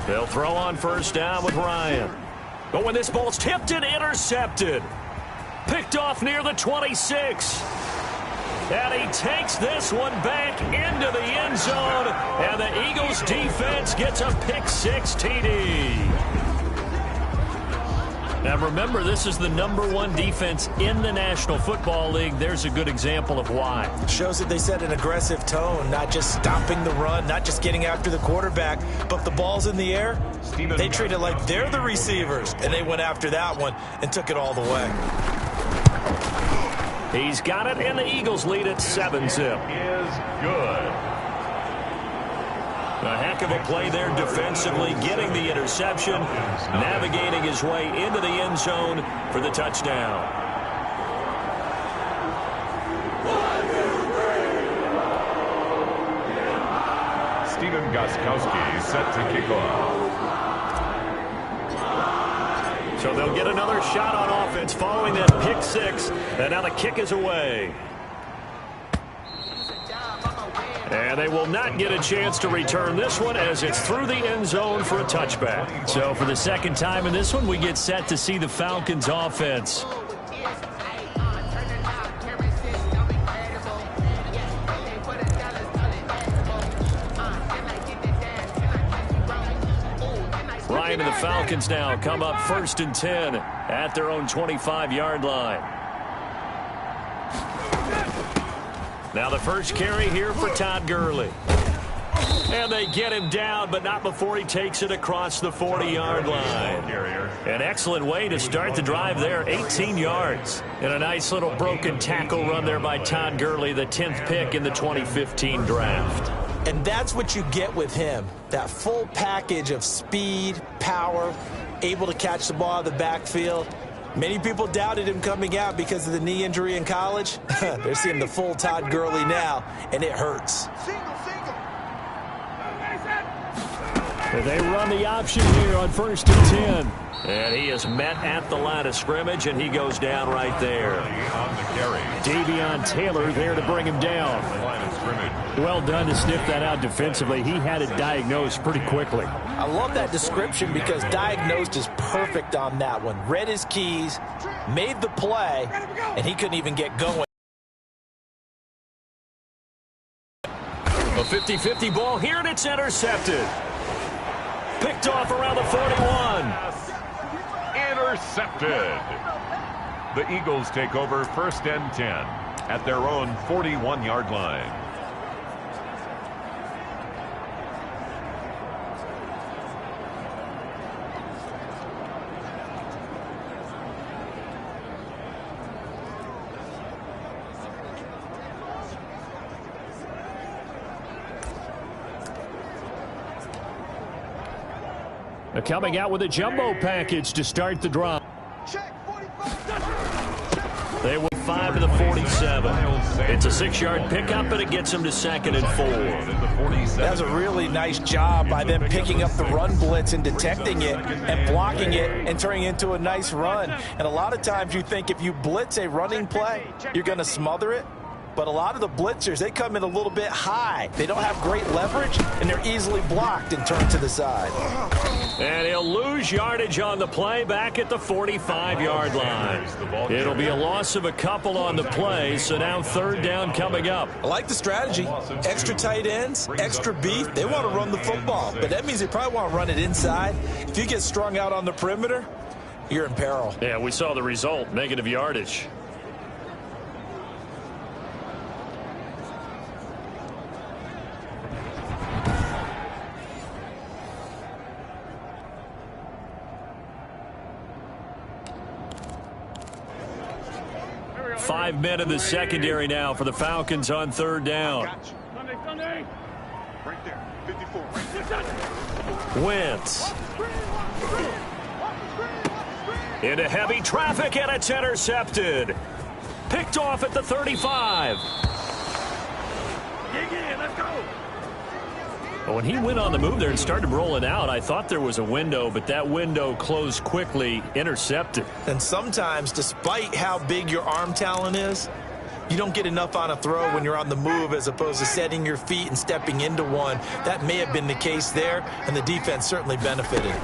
They'll throw on first down with Ryan. But when this ball's tipped and intercepted. Picked off near the 26. And he takes this one back into the end zone. And the Eagles defense gets a pick-6 TD. Now remember, this is the #1 defense in the National Football League. There's a good example of why. Shows that they set an aggressive tone, not just stopping the run, not just getting after the quarterback, but if the ball's in the air, they treat it like they're the receivers, and they went after that one and took it all the way. He's got it, and the Eagles lead at 7-zip. Is good. A heck of a play there defensively, getting the interception, navigating his way into the end zone for the touchdown. Stephen Gostkowski set to kick off. So they'll get another shot on offense following that pick-6, and now the kick is away. And they will not get a chance to return this one as it's through the end zone for a touchback. So for the second time in this one, we get set to see the Falcons offense. Ryan and the Falcons now come up 1st and 10 at their own 25-yard line. Now the first carry here for Todd Gurley. And they get him down, but not before he takes it across the 40-yard line. An excellent way to start the drive there, 18 yards. And a nice little broken tackle run there by Todd Gurley, the 10th pick in the 2015 draft. And that's what you get with him, that full package of speed, power, able to catch the ball out of the backfield. Many people doubted him coming out because of the knee injury in college. They're seeing the full Todd Gurley now, and it hurts. They run the option here on 1st and 10. And he is met at the line of scrimmage, and he goes down right there. Davion Taylor there to bring him down. Well done to sniff that out defensively. He had it diagnosed pretty quickly. I love that description because diagnosed is perfect on that one. Read his keys, made the play, and he couldn't even get going. A 50-50 ball here, and it's intercepted. Picked off around the 41. Intercepted. The Eagles take over 1st and 10 at their own 41-yard line. Coming out with a jumbo package to start the drive. They were 5 to the 47. It's a 6-yard pickup, but it gets them to 2nd and 4. That was a really nice job by them picking up the run blitz and detecting it and blocking it and turning it into a nice run. And a lot of times you think if you blitz a running play, you're going to smother it. But a lot of the blitzers, they come in a little bit high. They don't have great leverage, and they're easily blocked and turned to the side. And he'll lose yardage on the play back at the 45-yard line. It'll be a loss of a couple on the play, so now 3rd down coming up. I like the strategy. Extra tight ends, extra beef. They want to run the football, but that means they probably want to run it inside. If you get strung out on the perimeter, you're in peril. Yeah, we saw the result, negative yardage. Five men in the secondary now for the Falcons on 3rd down. Right there, 54. Wentz. Into heavy traffic, and it's intercepted. Picked off at the 35. Let's go. When he went on the move there and started rolling out, I thought there was a window, but that window closed quickly, intercepted. And sometimes, despite how big your arm talent is, You don't get enough on a throw when you're on the move as opposed to setting your feet and stepping into one. That may have been the case there, and the defense certainly benefited.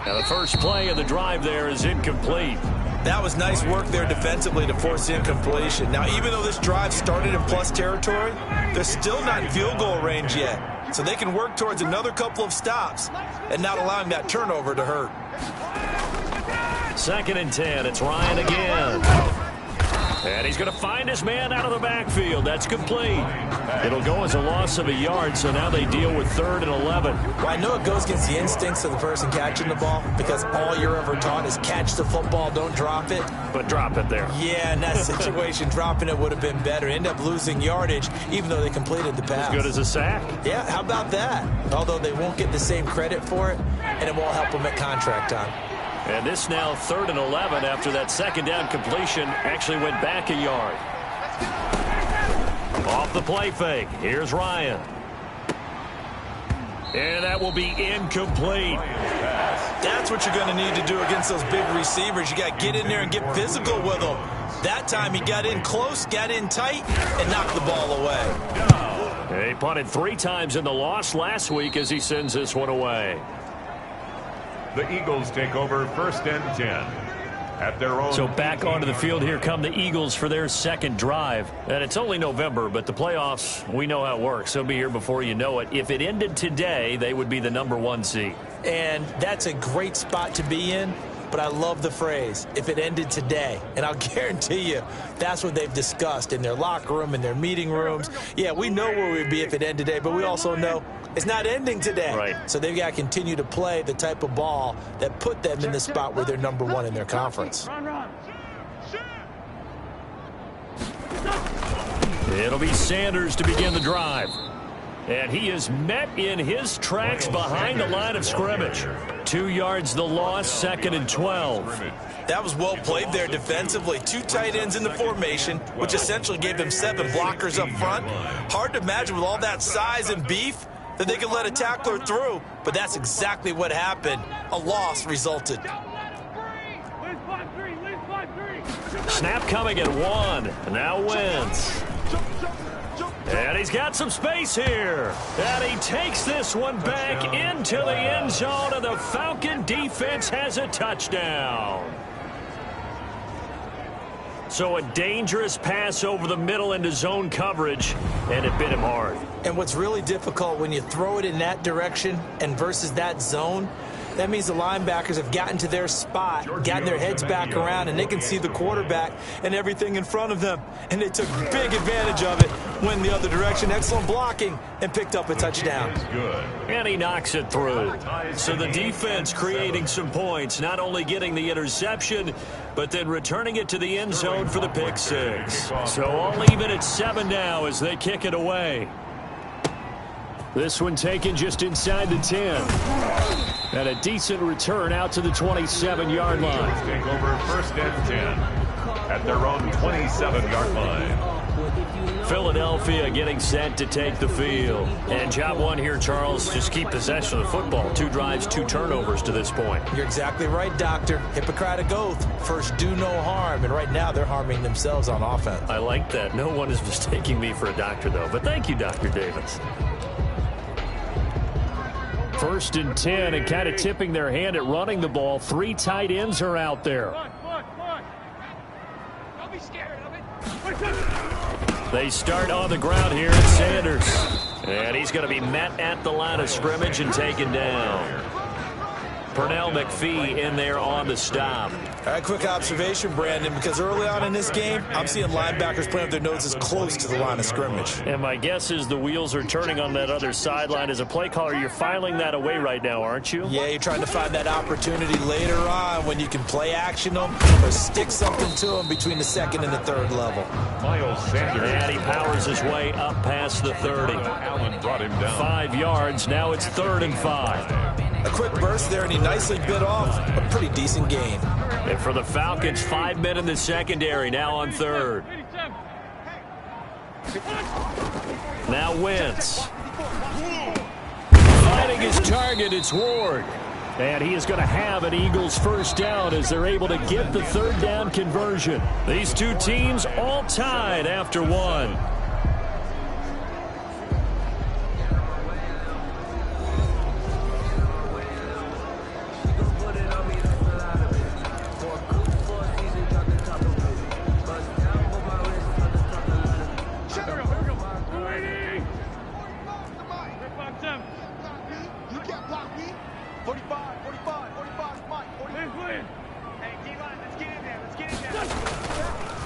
Now the first play of the drive there is incomplete. That was nice work there defensively to force incompletion. Now, even though this drive started in plus territory, they're still not in field goal range yet. So they can work towards another couple of stops and not allowing that turnover to hurt. 2nd and 10. It's Ryan again. And he's going to find his man out of the backfield. That's complete. It'll go as a loss of a yard, so now they deal with 3rd and 11. Well, I know it goes against the instincts of the person catching the ball because all you're ever taught is catch the football, don't drop it. But drop it there. Yeah, in that situation, dropping it would have been better. End up losing yardage, even though they completed the pass. As good as a sack. Yeah, how about that? Although they won't get the same credit for it, and it won't help them at contract time. And this now 3rd and 11 after that 2nd down completion actually went back a yard. Off the play fake. Here's Ryan. And that will be incomplete. That's what you're going to need to do against those big receivers. You got to get in there and get physical with them. That time he got in close, got in tight, and knocked the ball away. He punted 3 times in the loss last week as he sends this one away. The Eagles take over 1st and 10 at their own. So back onto the field here come the Eagles for their 2nd drive. And it's only November, but the playoffs, we know how it works. They'll be here before you know it. If it ended today, they would be the #1 seed. And that's a great spot to be in. But I love the phrase, if it ended today. And I'll guarantee you, that's what they've discussed in their locker room, in their meeting rooms. Yeah, we know where we'd be if it ended today, but we also know it's not ending today. Right. So they've got to continue to play the type of ball that put them in the spot where they're #1 in their conference. It'll be Sanders to begin the drive. And he is met in his tracks behind the line of scrimmage. 2 yards the loss, 2nd and 12. That was well played there defensively. 2 tight ends in the formation, which essentially gave them 7 blockers up front. Hard to imagine with all that size and beef that they could let a tackler through, but that's exactly what happened. A loss resulted. Snap coming at 1. Now Wentz. And he's got some space here. And he takes this one back into the end zone, and the Falcon defense has a touchdown. So a dangerous pass over the middle into zone coverage, and it bit him hard. And what's really difficult when you throw it in that direction and versus that zone, that means the linebackers have gotten to their spot, gotten their heads back around, and they can see the quarterback and everything in front of them. And they took big advantage of it, went the other direction, excellent blocking, and picked up a touchdown. And he knocks it through. So the defense creating some points, not only getting the interception, but then returning it to the end zone for the pick 6. So all even at 7 now as they kick it away. This one taken just inside the 10. And a decent return out to the 27-yard line. Take over 1st and 10 at their own 27-yard line. Philadelphia getting set to take the field. And job 1 here, Charles, just keep possession of the football. 2 drives, 2 turnovers to this point. You're exactly right, Doctor. Hippocratic oath. First, do no harm. And right now, they're harming themselves on offense. I like that. No one is mistaking me for a doctor, though. But thank you, Dr. Davis. 1st and 10, and kind of tipping their hand at running the ball. 3 tight ends are out there. Don't be scared of it. They start on the ground here at Sanders. And he's going to be met at the line of scrimmage and taken down. Pernell McPhee in there on the stop. All right, quick observation, Brandon, because early on in this game, I'm seeing linebackers playing with their noses close to the line of scrimmage. And my guess is the wheels are turning on that other sideline. As a play caller, you're filing that away right now, aren't you? Yeah, you're trying to find that opportunity later on when you can play action them or stick something to them between the 2nd and the 3rd level. Miles Sanders. And he powers his way up past the 30. Allen brought him down. 5 yards. Now it's 3rd and 5. A quick burst there, and he nicely bit off a pretty decent gain. And for the Falcons, 5 men in the secondary, now on 3rd. Now Wentz. Finding his target, it's Ward. And he is going to have an Eagles first down as they're able to get the third down conversion. These two teams all tied after one.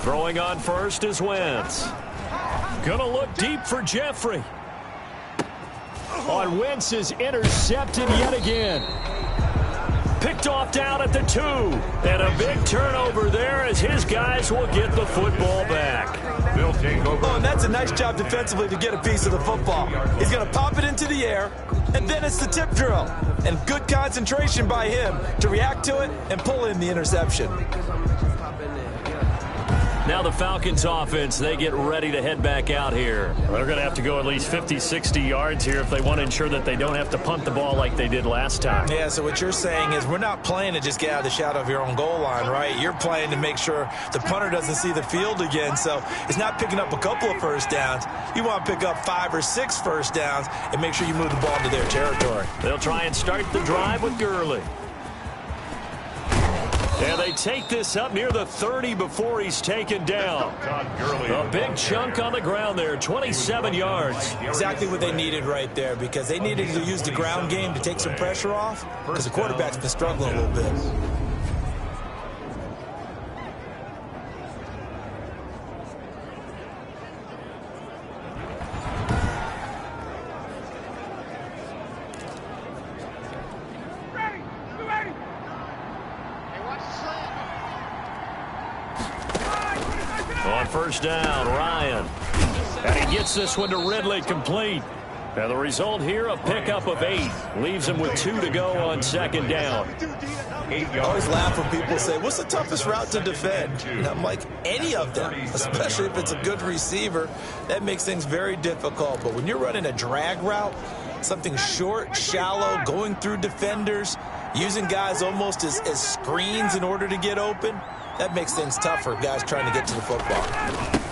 Throwing on first is Wentz. Gonna look deep for Jeffrey. On Wentz is intercepted yet again. Picked off down at the 2. And a big turnover there as his guys will get the football back. They'll take over. Oh, and that's a nice job defensively to get a piece of the football. He's going to pop it into the air, and then it's the tip drill. And good concentration by him to react to it and pull in the interception. Now the Falcons offense, they get ready to head back out here. They're going to have to go at least 50, 60 yards here if they want to ensure that they don't have to punt the ball like they did last time. Yeah, so what you're saying is we're not playing to just get out of the shadow of your own goal line, right? You're playing to make sure the punter doesn't see the field again. So it's not picking up a couple of first downs. You want to pick up 5 or 6 first downs and make sure you move the ball into their territory. They'll try and start the drive with Gurley. And they take this up near the 30 before he's taken down. A big chunk on the ground there, 27 yards. Exactly what they needed right there, because they needed to use the ground game to take some pressure off, because the quarterback's been struggling a little bit. On first down, Ryan. And he gets this one to Ridley complete. And the result here, a pickup of 8. Leaves him with 2 to go on second down. I always laugh when people say, what's the toughest route to defend? And I'm like, any of them, especially if it's a good receiver. That makes things very difficult. But when you're running a drag route, something short, shallow, going through defenders, using guys almost as screens in order to get open, that makes things tough for guys trying to get to the football.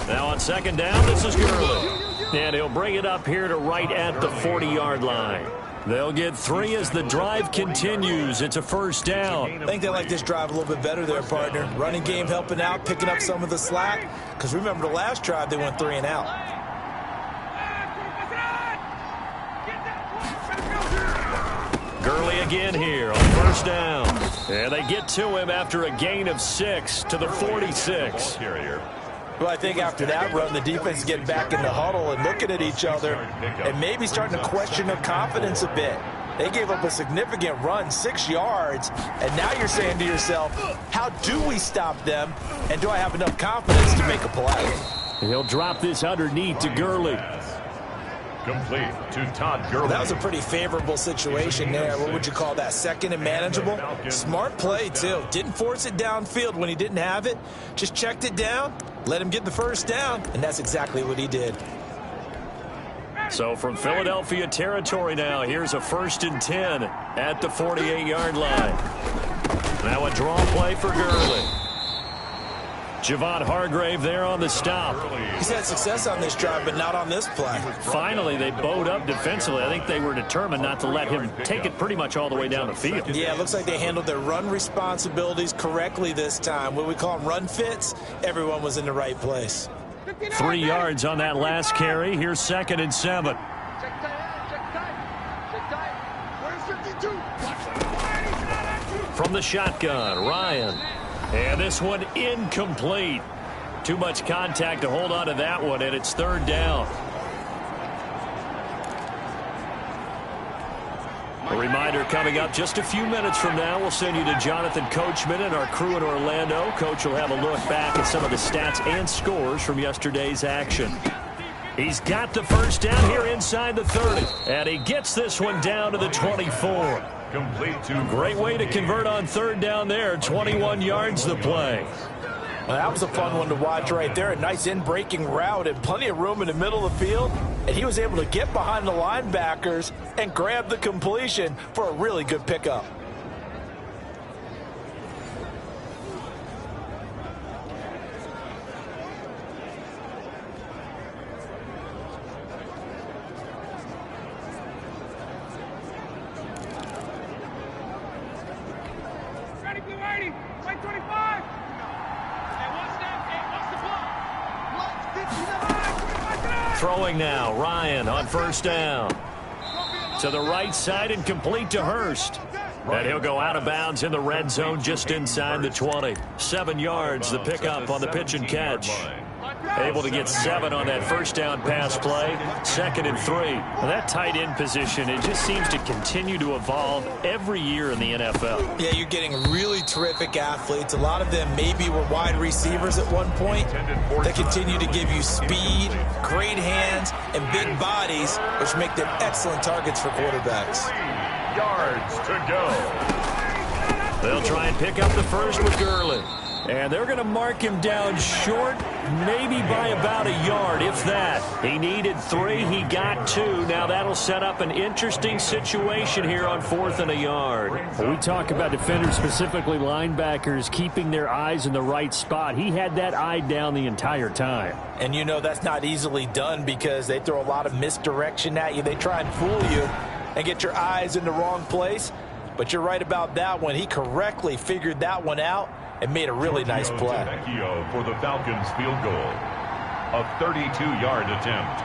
Now on second down, this is Gurley. And he'll bring it up here to right at the 40-yard line. They'll get 3 as the drive continues. It's a first down. I think they like this drive a little bit better there, partner. Running game helping out, picking up some of the slack. Because remember the last drive, they went 3 and out. Gurley again here on first down. And they get to him after a gain of 6 to the 46. Well, I think after that run, the defense is getting back in the huddle and looking at each other and maybe starting to question their confidence a bit. They gave up a significant run, 6 yards, and now you're saying to yourself, how do we stop them, and do I have enough confidence to make a play? He'll drop this underneath to Gurley. Complete to Todd Gurley. That was a pretty favorable situation there. What would you call that? Second and manageable? Smart play, too. Didn't force it downfield when he didn't have it. Just checked it down, let him get the first down, and that's exactly what he did. So from Philadelphia territory now, here's a 1st and 10 at the 48-yard line. Now a draw play for Gurley. Javon Hargrave there on the stop. He's had success on this drive, but not on this play. Finally, they bowed up defensively. I think they were determined not to let him take it pretty much all the way down the field. Yeah, it looks like they handled their run responsibilities correctly this time. What we call them run fits, everyone was in the right place. 3 yards on that last carry. Here's 2nd and 7. From the shotgun, Ryan. And this one incomplete. Too much contact to hold on to that one, and it's 3rd down. A reminder coming up just a few minutes from now. We'll send you to Jonathan Coachman and our crew in Orlando. Coach will have a look back at some of the stats and scores from yesterday's action. He's got the first down here inside the 30. And he gets this one down to the 24. Complete to Great way to convert on 3rd down there. 21 yards the play. Well, that was a fun one to watch right there. A nice in-breaking route and plenty of room in the middle of the field. And he was able to get behind the linebackers and grab the completion for a really good pickup. Throwing now, Ryan on first down. To the right side and complete to Hurst. And he'll go out of bounds in the red zone just inside the 20. 7 yards, the pickup on the pitch and catch. Able to get 7 on that first down pass play. 2nd and 3. Well, that tight end position, it just seems to continue to evolve every year in the NFL. Yeah, you're getting really terrific athletes. A lot of them maybe were wide receivers at one point. They continue to give you speed, great hands, and big bodies, which make them excellent targets for quarterbacks. 3 yards to go. They'll try and pick up the first with Gurley. And they're going to mark him down short, maybe by about a yard, if that. He needed 3. He got 2. Now that'll set up an interesting situation here on 4th and a yard. When we talk about defenders, specifically linebackers, keeping their eyes in the right spot. He had that eye down the entire time. And you know that's not easily done because they throw a lot of misdirection at you. They try and fool you and get your eyes in the wrong place. But you're right about that one. He correctly figured that one out and made a really nice play. For the Falcons field goal. A 32-yard attempt.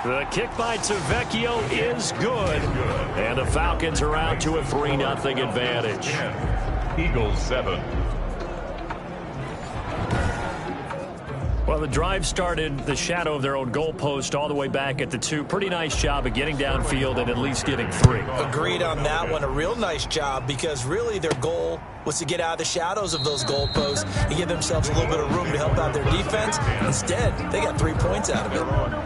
The kick by Tavecchio is good. And the Falcons are out to a 3-0 advantage. Eagles 7. Well, the drive started the shadow of their own goalpost all the way back at the 2. Pretty nice job of getting downfield and at least getting 3. Agreed on that one. A real nice job because really their goal was to get out of the shadows of those goalposts and give themselves a little bit of room to help out their defense. Instead, they got 3 points out of it.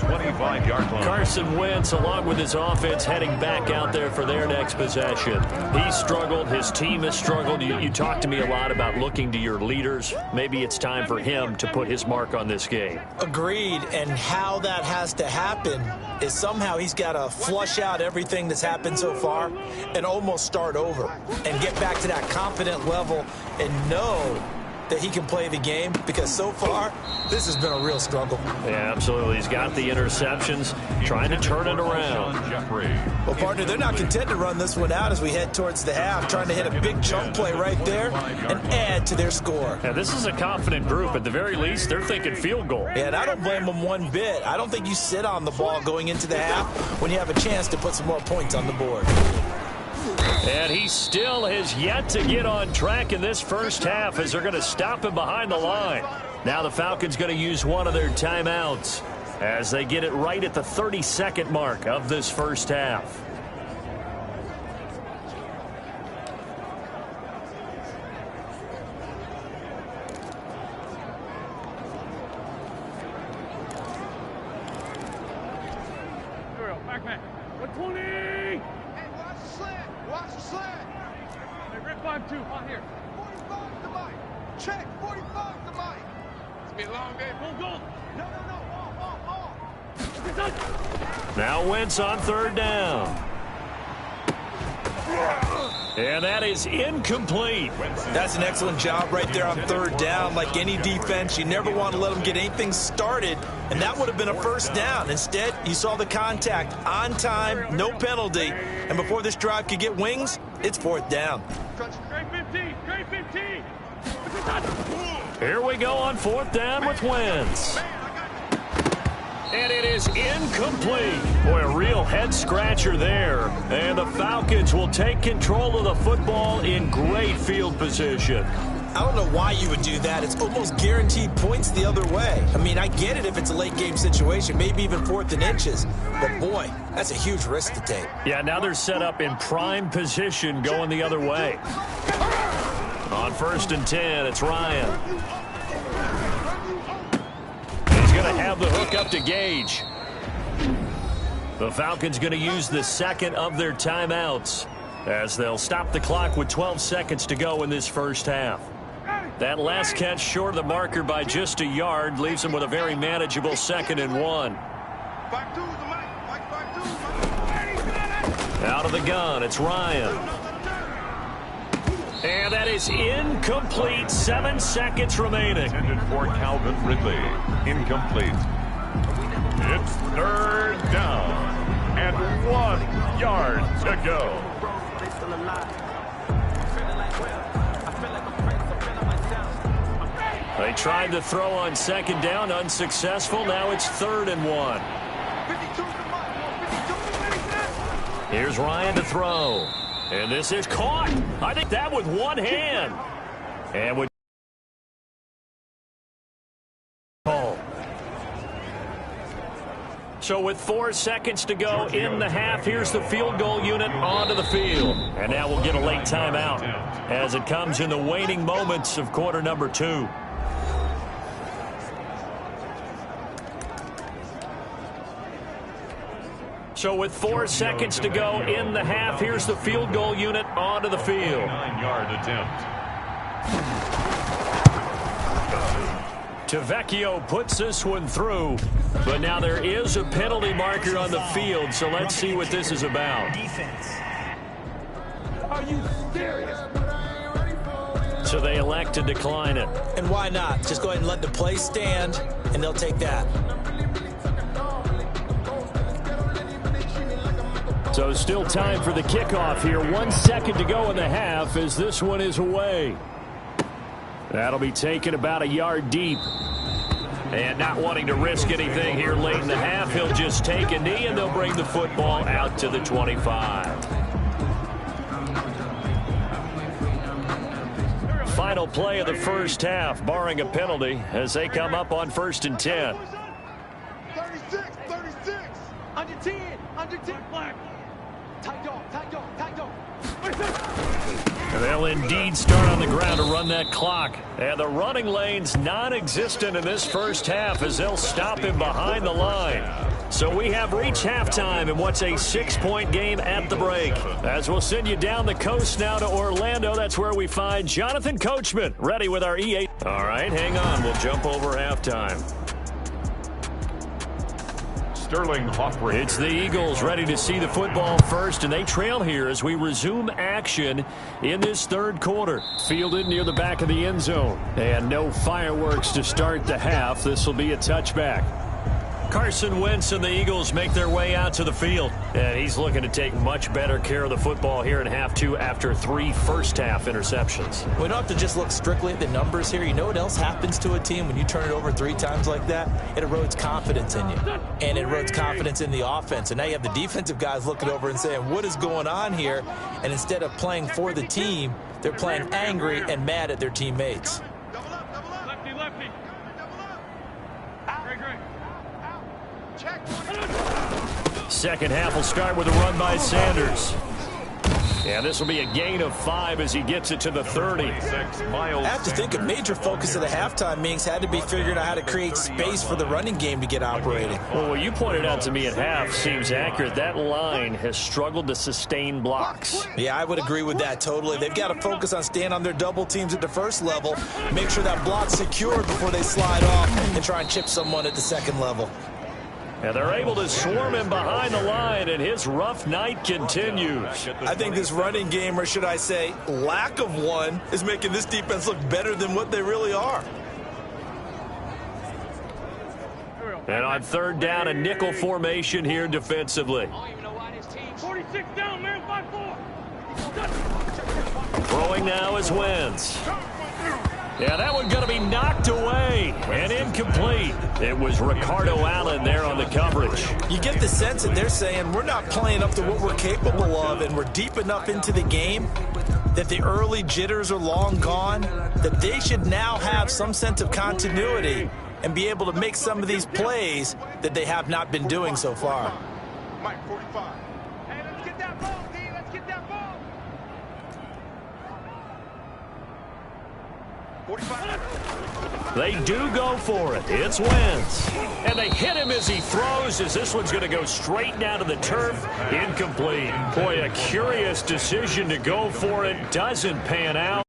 25-yard line. Carson Wentz, along with his offense, heading back out there for their next possession. He struggled. His team has struggled. You talked to me a lot about looking to your leaders. Maybe it's time for him to put his mark on this game. Agreed. And how that has to happen is somehow he's got to flush out everything that's happened so far and almost start over and get back to that confident level and know that he can play the game, because so far this has been a real struggle. Yeah, absolutely. He's got the interceptions, trying to turn it around. Well, partner, they're not content to run this one out as we head towards the half, trying to hit a big chunk play right there and add to their score. Yeah, this is a confident group. At the very least, they're thinking field goal. Yeah, and I don't blame them one bit. I don't think you sit on the ball going into the half when you have a chance to put some more points on the board. And he still has yet to get on track in this first half as they're going to stop him behind the line. Now the Falcons going to use one of their timeouts as they get it right at the 30-second mark of this first half. Back man. 120. Hey, watch the slant. Watch the slant. Hey, Rip 5-2. On here. 45 to Mike. Check. 45 to Mike. It's be a long day. Full goal. No. Off. Now Wentz on 3rd down. And that is incomplete. That's an excellent job right there on 3rd down. Like any defense, you never want to let them get anything started, and that would have been a first down. Instead, you saw the contact on time, no penalty, and before this drive could get wings, it's 4th down. Straight 15. Straight 15. Here we go on 4th down with Wentz. And it is incomplete. Boy, a real head-scratcher there. And the Falcons will take control of the football in great field position. I don't know why you would do that. It's almost guaranteed points the other way. I mean, I get it if it's a late-game situation, maybe even 4th and inches. But, boy, that's a huge risk to take. Yeah, now they're set up in prime position going the other way. On 1st and 10, it's Ryan. Going to have the hook up to Gage. The Falcons going to use the 2nd of their timeouts as they'll stop the clock with 12 seconds to go in this first half. That last catch short of the marker by just a yard leaves them with a very manageable 2nd and 1. Out of the gun, it's Ryan. And that is incomplete. 7 seconds remaining. Intended for Calvin Ridley. Incomplete. It's 3rd down. And 1 yard to go. They tried to throw on second down, unsuccessful. Now it's 3rd and 1. Here's Ryan to throw. And this is caught. I think that with one hand. And with So with 4 seconds to go in the half, here's the field goal unit onto the field. And now we'll get a late timeout as it comes in the waning moments of quarter number 2. So with 4 seconds to go in the half, here's the field goal unit onto the field. 9-yard attempt. Tavecchio puts this one through, but now there is a penalty marker on the field, so let's see what this is about. Are you serious? So they elect to decline it. And why not? Just go ahead and let the play stand, and they'll take that. So still time for the kickoff here. 1 second to go in the half as this one is away. That'll be taken about a yard deep. And not wanting to risk anything here late in the half, he'll just take a knee, and they'll bring the football out to the 25. Final play of the first half, barring a penalty, as they come up on 1st and 10. 36, 36. Under 10, under 10. Black. Tight dog, tight dog, tight dog. They'll indeed start on the ground to run that clock. And the running lane's non-existent in this first half as they'll stop him behind the line. So we have reached halftime in what's a 6-point game at the break. As we'll send you down the coast now to Orlando, that's where we find Jonathan Coachman ready with our E8. All right, hang on. We'll jump over halftime. It's the Eagles ready to see the football first, and they trail here as we resume action in this 3rd quarter. Fielded near the back of the end zone. And no fireworks to start the half. This will be a touchback. Carson Wentz and the Eagles make their way out to the field. And he's looking to take much better care of the football here in half 2 after 3 first-half interceptions. We don't have to just look strictly at the numbers here. You know what else happens to a team when you turn it over 3 times like that? It erodes confidence in you. And it erodes confidence in the offense. And now you have the defensive guys looking over and saying, what is going on here? And instead of playing for the team, they're playing angry and mad at their teammates. Lefty, lefty. Great, great. Second half will start with a run by Sanders. And this will be a gain of 5 as he gets it to the 30. I have to think a major focus of the halftime meetings had to be figuring out how to create space for the running game to get operating. Well, what you pointed out to me at half seems accurate. That line has struggled to sustain blocks. Yeah, I would agree with that totally. They've got to focus on staying on their double teams at the first level, make sure that block's secured before they slide off and try and chip someone at the second level. And they're able to swarm him behind the line, and his rough night continues. I think this running game, or should I say lack of one, is making this defense look better than what they really are. And on 3rd down, a nickel formation here defensively. 46 down, man, 5-4. Throwing now is Wentz. Yeah, that one going to be knocked away and incomplete. It was Ricardo Allen there on the coverage. You get the sense that they're saying we're not playing up to what we're capable of, and we're deep enough into the game that the early jitters are long gone, that they should now have some sense of continuity and be able to make some of these plays that they have not been doing so far. Mike, 45. Hey, let's get that ball, D. Let's get that ball. 45. They do go for it. It's Wentz. And they hit him as he throws, as this one's going to go straight down to the turf. Incomplete. Boy, a curious decision to go for it. Doesn't pan out.